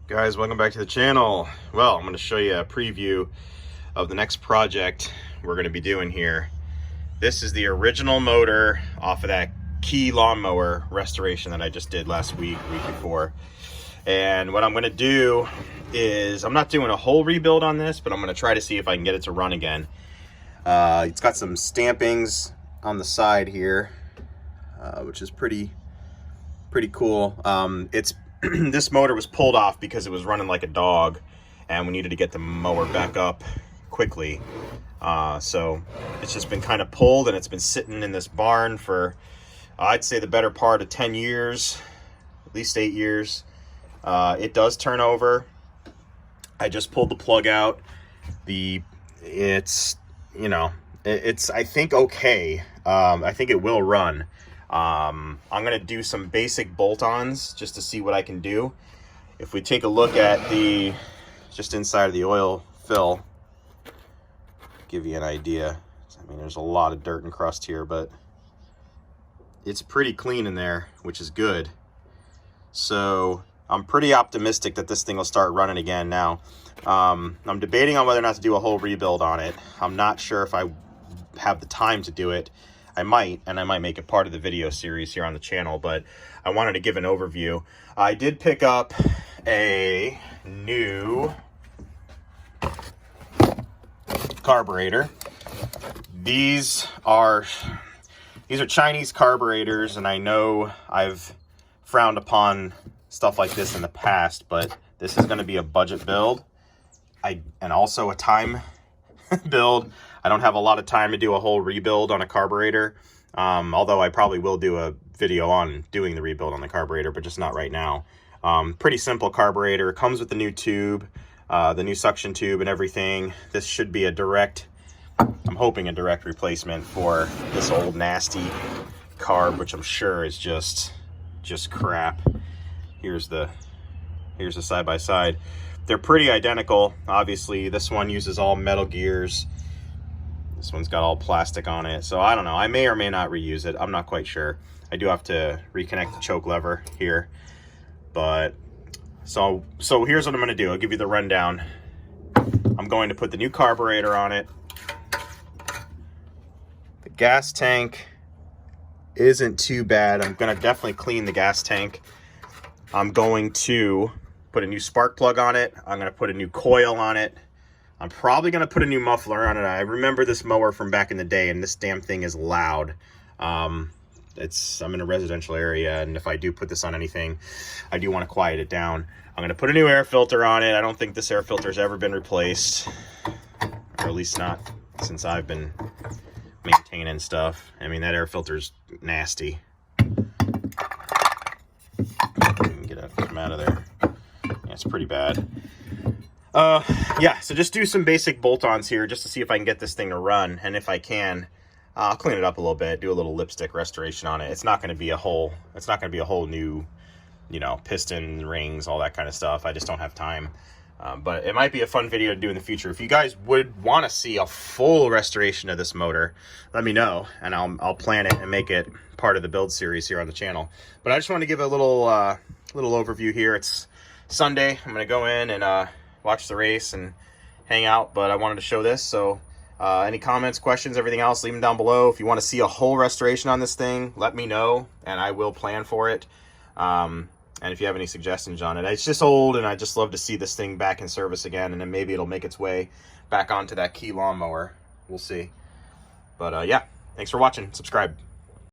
Guys, welcome back to the channel. Well, I'm going to show you a preview of the next project we're going to be doing here. This is the original motor off of that key lawnmower restoration that I just did last week before. And what I'm going to do is, I'm not doing a whole rebuild on this, but I'm going to try to see if I can get it to run again. It's got some stampings on the side here, which is pretty cool. This motor was pulled off because it was running like a dog and we needed to get the mower back up quickly. So it's just been kind of pulled, and it's been sitting in this barn for, I'd say, the better part of 10 years, at least 8 years. It does turn over. I just pulled the plug out. It's I think okay. I think it will run. I'm going to do some basic bolt-ons just to see what I can do. If we take a look at just inside of the oil fill, give you an idea. I mean, there's a lot of dirt and crust here, but it's pretty clean in there, which is good. So I'm pretty optimistic that this thing will start running again now. I'm debating on whether or not to do a whole rebuild on it. I'm not sure if I have the time to do it. I might make it part of the video series here on the channel, but I wanted to give an overview. I did pick up a new carburetor. These are Chinese carburetors, and I know I've frowned upon stuff like this in the past, but this is going to be a budget build, and also a time build. I don't have a lot of time to do a whole rebuild on a carburetor, although I probably will do a video on doing the rebuild on the carburetor, but just not right now. Pretty simple carburetor. It comes with the new tube, the new suction tube and everything. This should be a direct, I'm hoping a direct replacement for this old nasty carb, which I'm sure is just crap. Here's the side-by-side. They're pretty identical. Obviously, this one uses all metal gears. This one's got all plastic on it. So I don't know. I may or may not reuse it. I'm not quite sure. I do have to reconnect the choke lever here. But so here's what I'm going to do. I'll give you the rundown. I'm going to put the new carburetor on it. The gas tank isn't too bad. I'm going to definitely clean the gas tank. I'm going to put a new spark plug on it. I'm going to put a new coil on it. I'm probably going to put a new muffler on it. I remember this mower from back in the day, and this damn thing is loud. I'm in a residential area, and if I do put this on anything, I do want to quiet it down. I'm going to put a new air filter on it. I don't think this air filter's ever been replaced, or at least not since I've been maintaining stuff. I mean, that air filter's nasty. Get them out of there. Yeah, it's pretty bad. Yeah, so just do some basic bolt-ons here just to see if I can get this thing to run, and if I can, I'll clean it up a little bit, do a little lipstick restoration on it. It's not going to be a whole new, piston, rings, all that kind of stuff. I just don't have time. But it might be a fun video to do in the future. If you guys would want to see a full restoration of this motor, let me know, and I'll plan it and make it part of the build series here on the channel. But I just want to give a little overview here. It's Sunday. I'm going to go in and watch the race and hang out, but I wanted to show this. So any comments, questions, everything else, leave them down below. If you want to see a whole restoration on this thing, let me know, and I will plan for it. And if you have any suggestions on it, it's just old, and I just love to see this thing back in service again, and then maybe it'll make its way back onto that key lawnmower. We'll see. But yeah, thanks for watching. Subscribe.